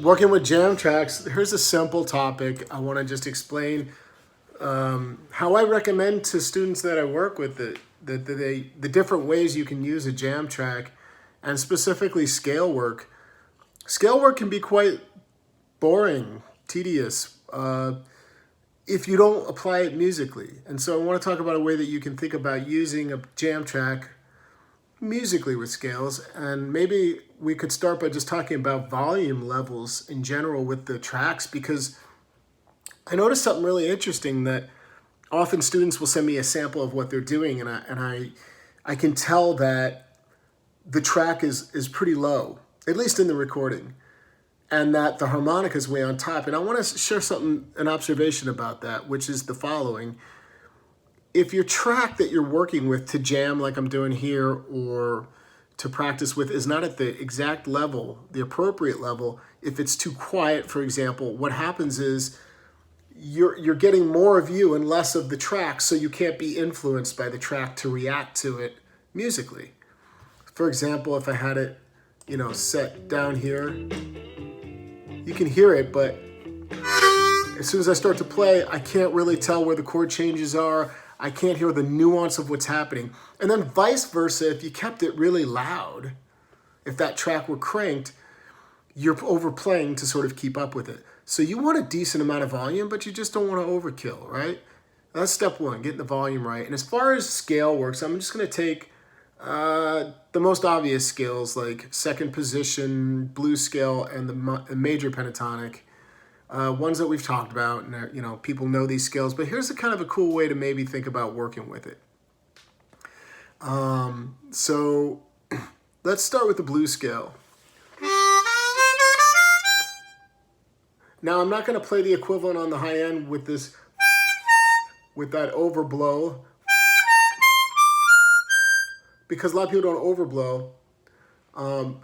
Working with jam tracks, here's a simple topic. I want to just explain how I recommend to students that I work with the different ways you can use a jam track, and specifically scale work. Scale work can be quite boring, tedious, if you don't apply it musically. And so I want to talk about a way that you can think about using a jam track musically with scales. And maybe we could start by just talking about volume levels in general with the tracks, because I noticed something really interesting that often students will send me a sample of what they're doing, and I can tell that the track is pretty low, at least in the recording, and that the harmonica is way on top. And I want to share an observation about that, which is the following. If your track that you're working with to jam like I'm doing here or to practice with is not at the exact level, the appropriate level, if it's too quiet, for example, what happens is you're getting more of you and less of the track, so you can't be influenced by the track to react to it musically. For example, if I had it, set down here, you can hear it, but as soon as I start to play, I can't really tell where the chord changes are. I can't hear the nuance of what's happening. And then vice versa, if you kept it really loud, if that track were cranked, you're overplaying to sort of keep up with it. So you want a decent amount of volume, but you just don't want to overkill, right? That's step one, getting the volume right. And as far as scale works, I'm just going to take the most obvious scales like second position, blues scale, and the major pentatonic. Ones that we've talked about, and people know these scales, but here's a kind of a cool way to maybe think about working with it. So let's start with the blues scale. Now I'm not going to play the equivalent on the high end with that overblow, because a lot of people don't overblow.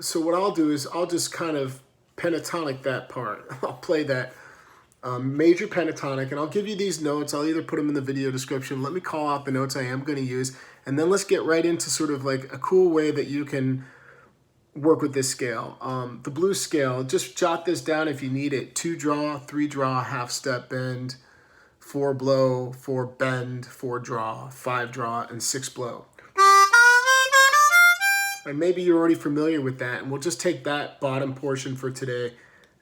So what I'll do is I'll just kind of pentatonic that part. I'll play that major pentatonic, and I'll give you these notes. I'll either put them in the video description. Let me call out the notes I am going to use, and then let's get right into sort of like a cool way that you can work with this scale. The blues scale, just jot this down if you need it. 2 draw, 3 draw, half step bend, 4 blow, 4 bend, 4 draw, 5 draw, and 6 blow. And maybe you're already familiar with that, and we'll just take that bottom portion for today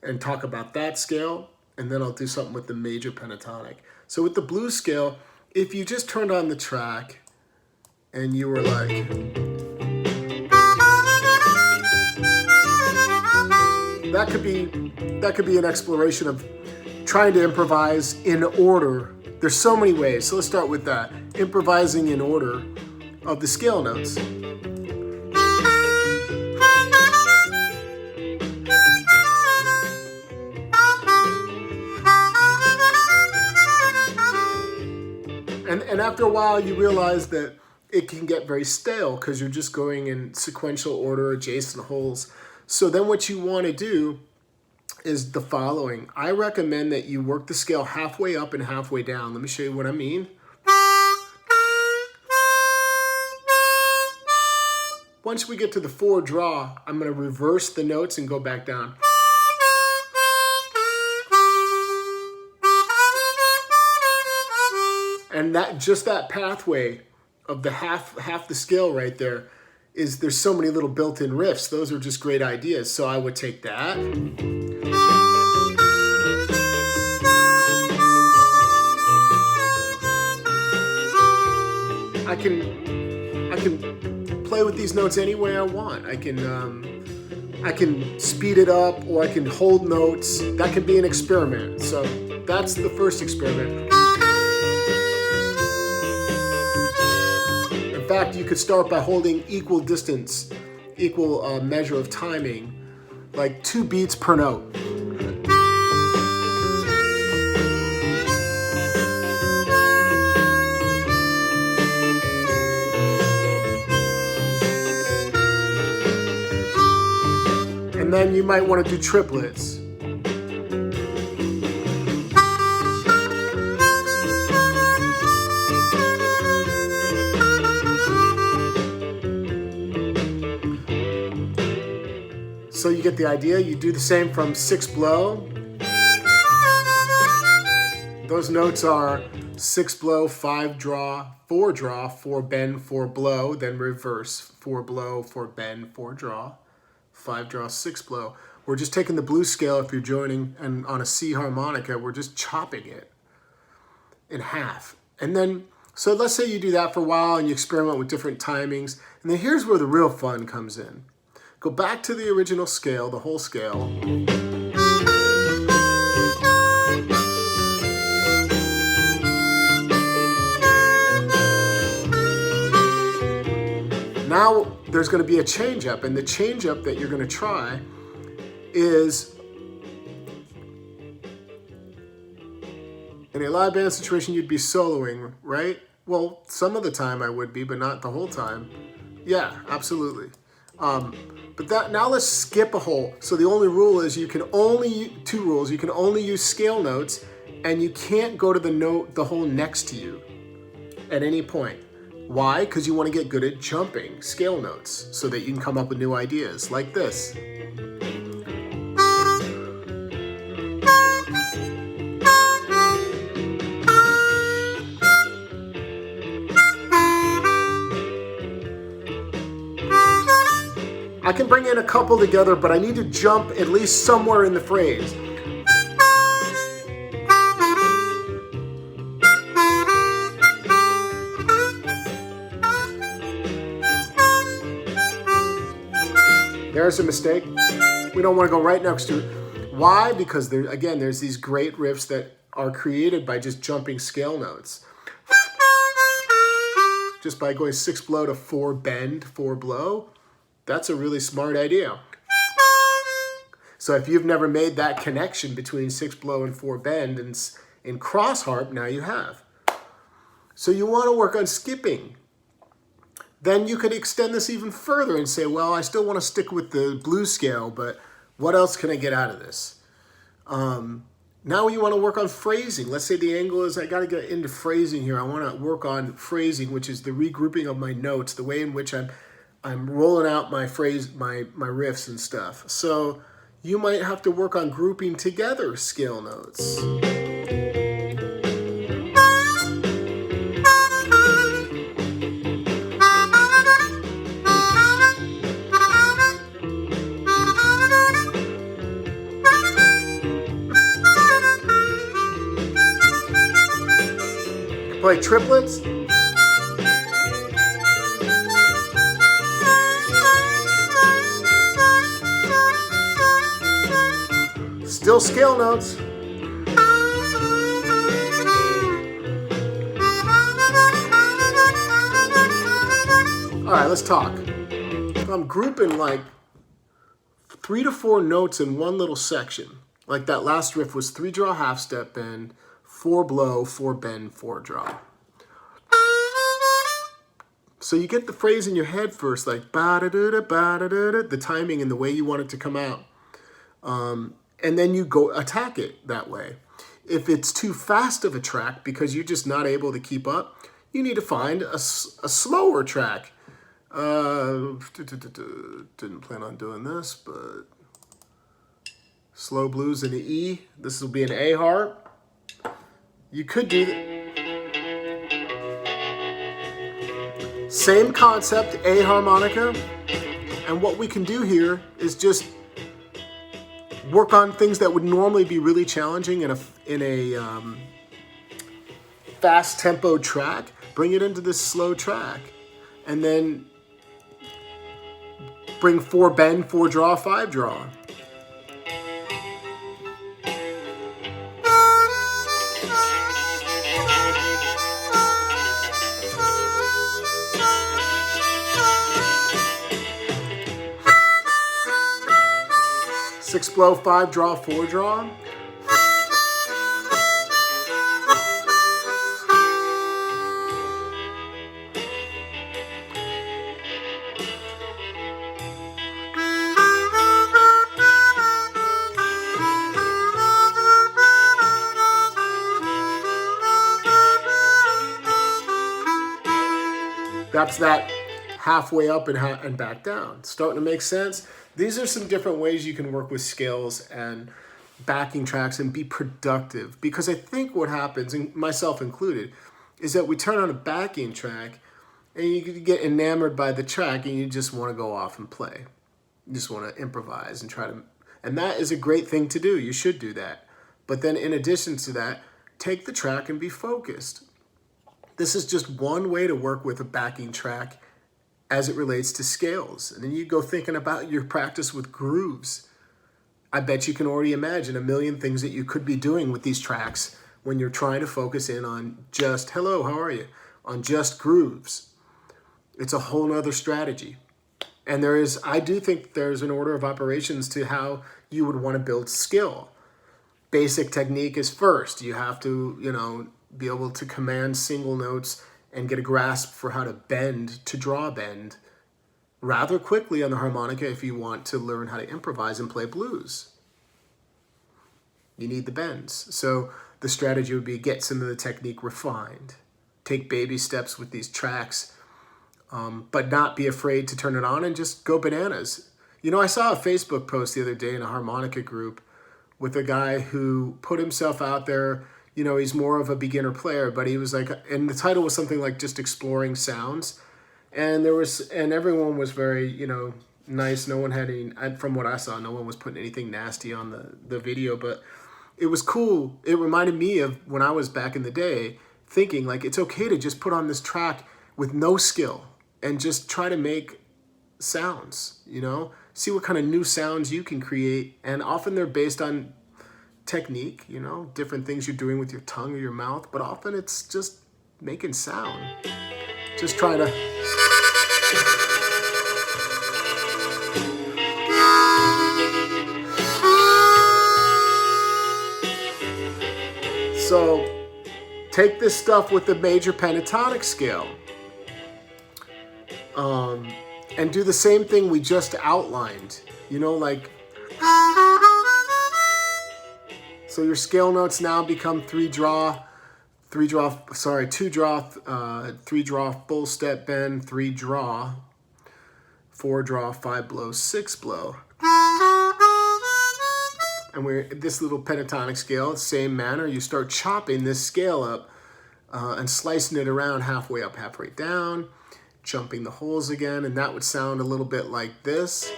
and talk about that scale, and then I'll do something with the major pentatonic. So with the blues scale, if you just turned on the track and you were like, that could be an exploration of trying to improvise in order. There's so many ways, so let's start with that. Improvising in order of the scale notes. And after a while, you realize that it can get very stale because you're just going in sequential order, adjacent holes. So then what you want to do is the following. I recommend that you work the scale halfway up and halfway down. Let me show you what I mean. Once we get to the 4 draw, I'm going to reverse the notes and go back down. And that pathway of the half the scale right there there's so many little built-in riffs. Those are just great ideas. So I would take that. I can play with these notes any way I want. I can speed it up, or I can hold notes. That could be an experiment. So that's the first experiment. In fact, you could start by holding equal distance, equal measure of timing, like 2 beats per note. And then you might want to do triplets. So you get the idea. You do the same from 6 blow. Those notes are 6 blow, 5 draw, 4 bend, 4 blow, then reverse. 4 blow, 4 bend, 4 draw, 5 draw, 6 blow. We're just taking the blues scale if you're joining, and on a C harmonica, we're just chopping it in half. And then, so let's say you do that for a while and you experiment with different timings. And then here's where the real fun comes in. Go back to the original scale, the whole scale. Now there's going to be a change up, and the change up that you're going to try is, in a live band situation, you'd be soloing, right? Well, some of the time I would be, but not the whole time. Yeah, absolutely. But that, now let's skip a whole. So the only rule is you can only, 2 rules, you can only use scale notes, and you can't go to the note, the hole next to you at any point. Why? Because you want to get good at jumping scale notes so that you can come up with new ideas like this. I can bring in a couple together, but I need to jump at least somewhere in the phrase. There's a mistake. We don't want to go right next to it. Why? Because there, again, there's these great riffs that are created by just jumping scale notes. Just by going 6 blow to 4 bend, 4 blow. That's a really smart idea. So if you've never made that connection between 6 blow and 4 bend in cross harp, now you have. So you want to work on skipping. Then you could extend this even further and say, well, I still want to stick with the blues scale, but what else can I get out of this? Now you want to work on phrasing. Let's say the angle is I got to get into phrasing here. I want to work on phrasing, which is the regrouping of my notes, the way in which I'm rolling out my phrase, my riffs and stuff. So you might have to work on grouping together scale notes. Play triplets. Still scale notes. All right, let's talk. I'm grouping like 3 to 4 notes in one little section. Like that last riff was 3 draw, half step bend, 4 blow, 4 bend, 4 draw. So you get the phrase in your head first, like ba-da-da-da, ba-da-da-da, the timing and the way you want it to come out. And then you go attack it that way. If it's too fast of a track because you're just not able to keep up, you need to find a slower track. Didn't plan on doing this, but slow blues in the E. This will be an A harp. You could do that. Same concept, A harmonica. And what we can do here is just work on things that would normally be really challenging in a fast tempo track, bring it into this slow track, and then bring 4 bend, 4 draw, 5 draw. Six blow, 5 draw, 4 draw. That's that halfway up and back down. Starting to make sense? These are some different ways you can work with scales and backing tracks and be productive. Because I think what happens, and myself included, is that we turn on a backing track and you get enamored by the track and you just want to go off and play. You just want to improvise and try to, and that is a great thing to do. You should do that. But then in addition to that, take the track and be focused. This is just one way to work with a backing track as it relates to scales. And then you go thinking about your practice with grooves. I bet you can already imagine a million things that you could be doing with these tracks when you're trying to focus in on just, hello, how are you? On just grooves. It's a whole nother strategy. And I do think there's an order of operations to how you would want to build skill. Basic technique is first. You have to, be able to command single notes and get a grasp for how to bend, to draw a bend rather quickly on the harmonica if you want to learn how to improvise and play blues. You need the bends. So the strategy would be get some of the technique refined. Take baby steps with these tracks, but not be afraid to turn it on and just go bananas. I saw a Facebook post the other day in a harmonica group with a guy who put himself out there. He's more of a beginner player, but he was like, and the title was something like just exploring sounds. And everyone was very, nice. No one had from what I saw, no one was putting anything nasty on the video, but it was cool. It reminded me of when I was back in the day thinking like, it's okay to just put on this track with no skill and just try to make sounds, see what kind of new sounds you can create. And often they're based on technique, different things you're doing with your tongue or your mouth, but often it's just making sound. Just try to so take this stuff with the major pentatonic scale and do the same thing we just outlined, so your scale notes now become 3 draw, 2 draw, 3 draw, full step bend, 3 draw, 4 draw, 5 blow, 6 blow. And we're this little pentatonic scale, same manner. You start chopping this scale up and slicing it around halfway up, halfway down, jumping the holes again, and that would sound a little bit like this.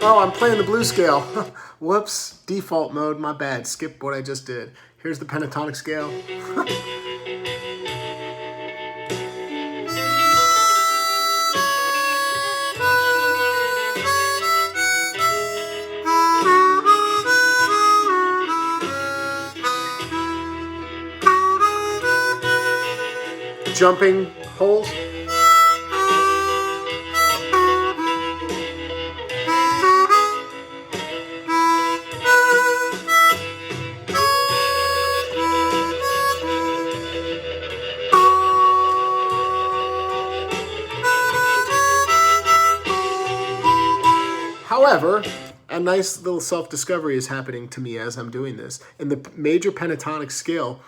Oh, I'm playing the blues scale. Whoops, default mode, my bad. Skip what I just did. Here's the pentatonic scale. Jumping holes. However, a nice little self-discovery is happening to me as I'm doing this. In the major pentatonic scale,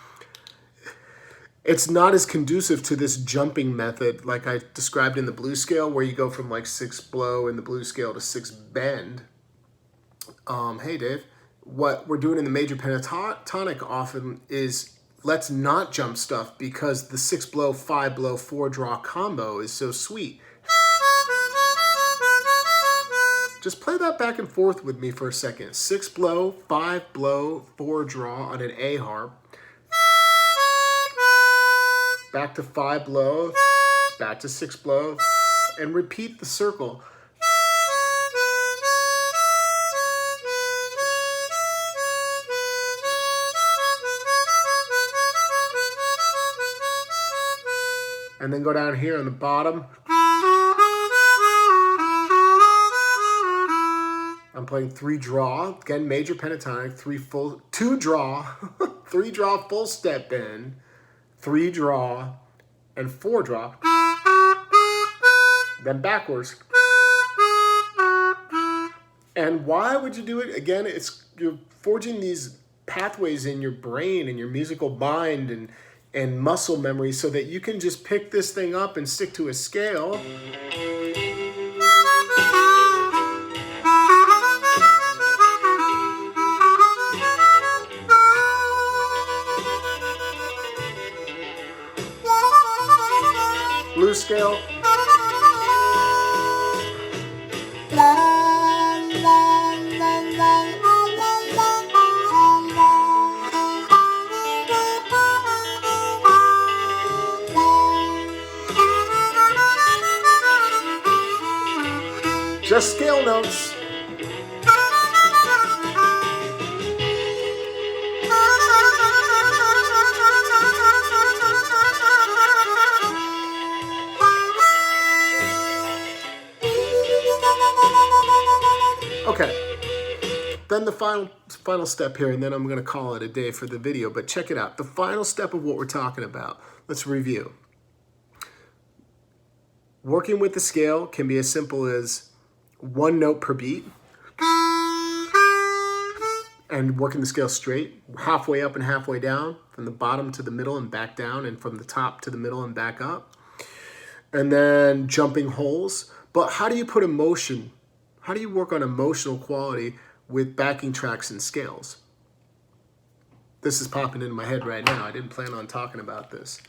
it's not as conducive to this jumping method like I described in the blues scale, where you go from like 6 blow in the blues scale to 6 bend. Hey, Dave. What we're doing in the major pentatonic often is let's not jump stuff because the 6 blow, 5 blow, 4 draw combo is so sweet. Just play that back and forth with me for a second. 6 blow, 5 blow, 4 draw on an A harp. Back to 5 blow, back to 6 blow, and repeat the circle. And then go down here on the bottom. I'm playing 3 draw, again, major pentatonic, 2 draw, 3 draw full step bend, 3 draw, and 4 draw. Then backwards. And why would you do it? Again, you're forging these pathways in your brain and your musical mind and muscle memory so that you can just pick this thing up and stick to a scale. Blues scale. Just scale notes. Okay, then the final step here, and then I'm going to call it a day for the video, but check it out. The final step of what we're talking about, let's review. Working with the scale can be as simple as 1 note per beat, and working the scale straight, halfway up and halfway down, from the bottom to the middle and back down, and from the top to the middle and back up, and then jumping holes. But how do you put emotion? How do you work on emotional quality with backing tracks and scales? This is popping into my head right now. I didn't plan on talking about this.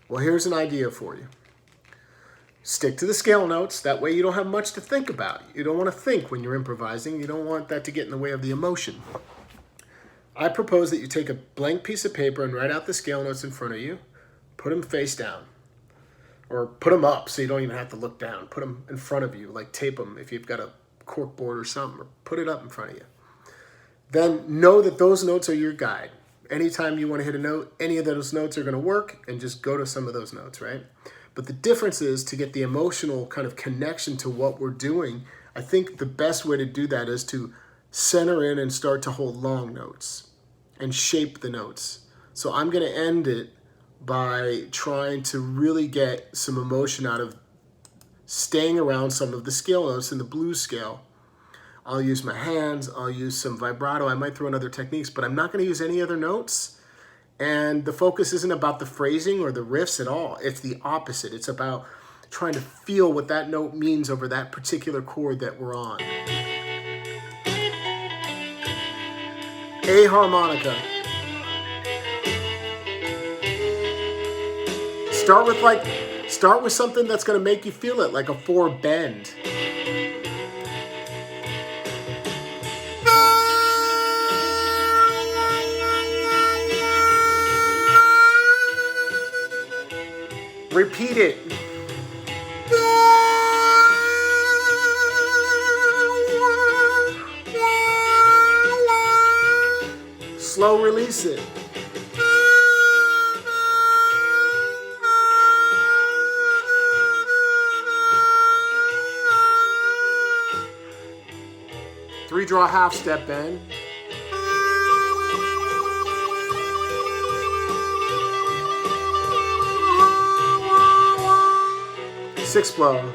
Well, here's an idea for you. Stick to the scale notes. That way you don't have much to think about. You don't want to think when you're improvising. You don't want that to get in the way of the emotion. I propose that you take a blank piece of paper and write out the scale notes in front of you. Put them face down. Or put them up so you don't even have to look down. Put them in front of you, like tape them if you've got a cork board or something, or put it up in front of you. Then know that those notes are your guide. Anytime you want to hit a note, any of those notes are going to work, and just go to some of those notes, right? But the difference is, to get the emotional kind of connection to what we're doing, I think the best way to do that is to center in and start to hold long notes and shape the notes. So I'm going to end it by trying to really get some emotion out of staying around some of the scale notes in the blues scale. I'll use my hands, I'll use some vibrato, I might throw in other techniques, but I'm not going to use any other notes. And the focus isn't about the phrasing or the riffs at all. It's the opposite. It's about trying to feel what that note means over that particular chord that we're on. A harmonica. Start with something that's going to make you feel it, like a 4 bend. Repeat it. Slow release it. Three draw half step bend. Six blow.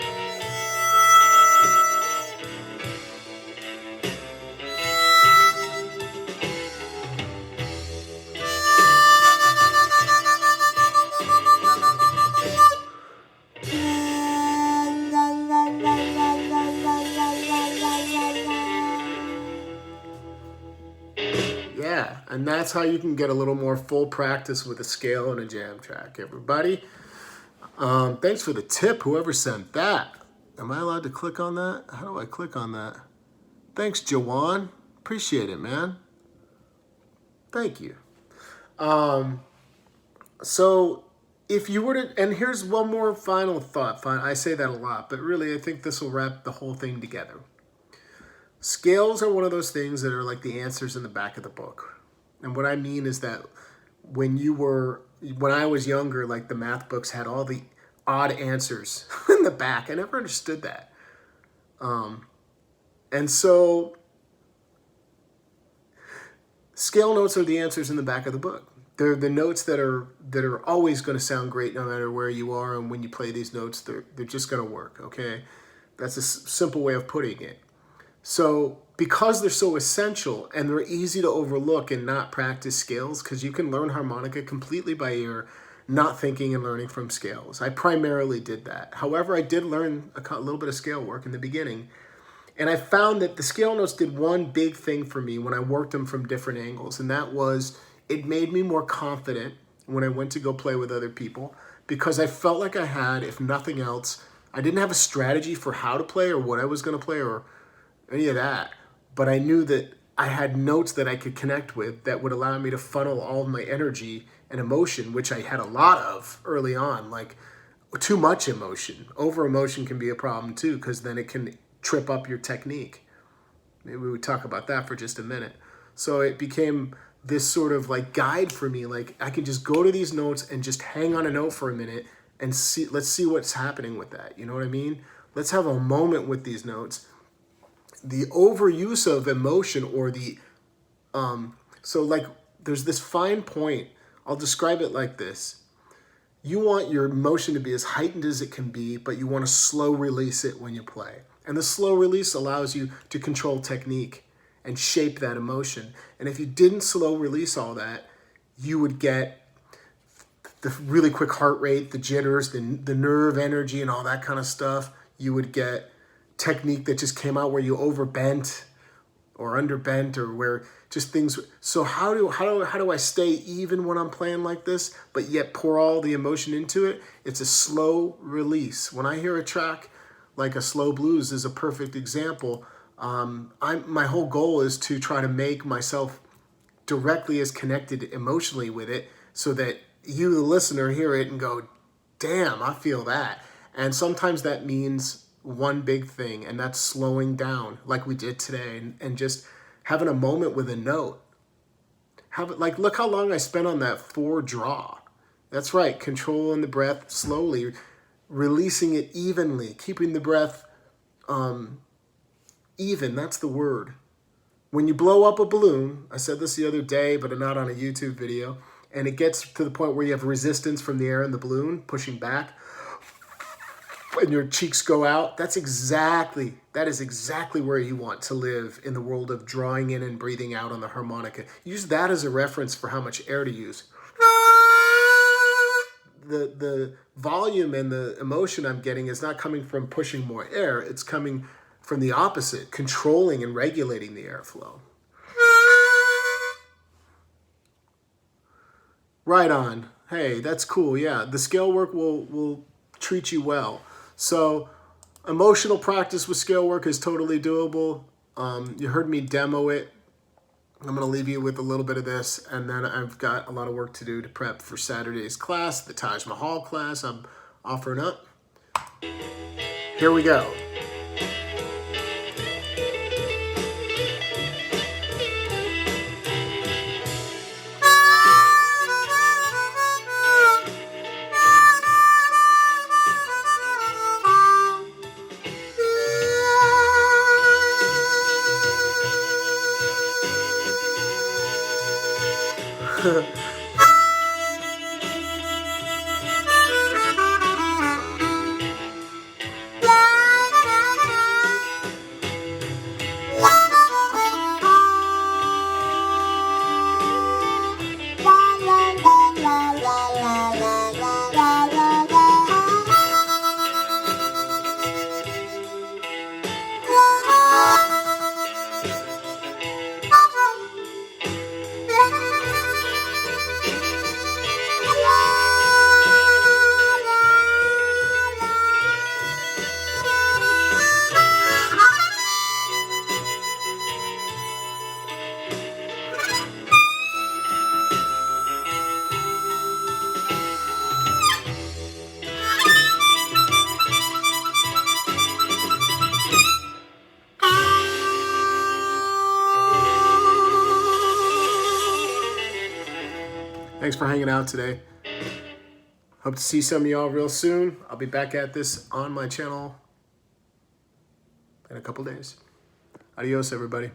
Yeah, and that's how you can get a little more full practice with a scale and a jam track, everybody. Thanks for the tip, whoever sent that. Am I allowed to click on that? How do I click on that? Thanks, Jawan. Appreciate it, man. Thank you. So if you were to, and here's one more final thought. I say that a lot, but really I think this will wrap the whole thing together. Scales are one of those things that are like the answers in the back of the book. And what I mean is that when I was younger, like the math books had all the odd answers in the back. I never understood that. And so Scale notes are the answers in the back of the book. They're the notes that are always going to sound great no matter where you are, and when you play these notes, they're just going to work, okay? That's a simple way of putting it. So because they're so essential and they're easy to overlook and not practice scales, because you can learn harmonica completely by ear, not thinking and learning from scales. I primarily did that. However, I did learn a little bit of scale work in the beginning. And I found that the scale notes did one big thing for me when I worked them from different angles, and that was it made me more confident when I went to go play with other people, because I felt like I had, if nothing else, I didn't have a strategy for how to play or what I was going to play or any of that, but I knew that I had notes that I could connect with that would allow me to funnel all of my energy and emotion, which I had a lot of early on, like too much emotion. Over emotion can be a problem too, because then it can trip up your technique. Maybe we would talk about that for just a minute. So it became this sort of like guide for me. Like I could just go to these notes and just hang on a note for a minute and see, let's see what's happening with that. You know what I mean? Let's have a moment with these notes. The overuse of emotion or the, so like there's this fine point. I'll describe it like this. You want your emotion to be as heightened as it can be, but you want to slow release it when you play. And the slow release allows you to control technique and shape that emotion. And if you didn't slow release all that, you would get the really quick heart rate, the jitters, the nerve energy and all that kind of stuff. You would get technique that just came out where you overbent or underbent or where just things. So how do I stay even when I'm playing like this, but yet pour all the emotion into it? It's a slow release. When I hear a track like a slow blues is a perfect example. My whole goal is to try to make myself directly as connected emotionally with it so that you, the listener, hear it and go, damn, I feel that. And sometimes that means one big thing, and that's slowing down like we did today and just having a moment with a note. Look how long I spent on that 4 draw. That's right, controlling the breath slowly, releasing it evenly, keeping the breath even, that's the word. When you blow up a balloon, I said this the other day, but not on a YouTube video, and it gets to the point where you have resistance from the air in the balloon pushing back, and your cheeks go out, that is exactly where you want to live in the world of drawing in and breathing out on the harmonica. Use that as a reference for how much air to use. The volume and the emotion I'm getting is not coming from pushing more air, it's coming from the opposite, controlling and regulating the airflow. Right on. Hey, that's cool. Yeah, the scale work will treat you well. So emotional practice with scale work is totally doable. You heard me demo it. I'm going to leave you with a little bit of this, and then I've got a lot of work to do to prep for Saturday's class, the Taj Mahal class I'm offering up. Here we go. Thanks for hanging out today. Hope to see some of y'all real soon. I'll be back at this on my channel in a couple days. Adios, everybody.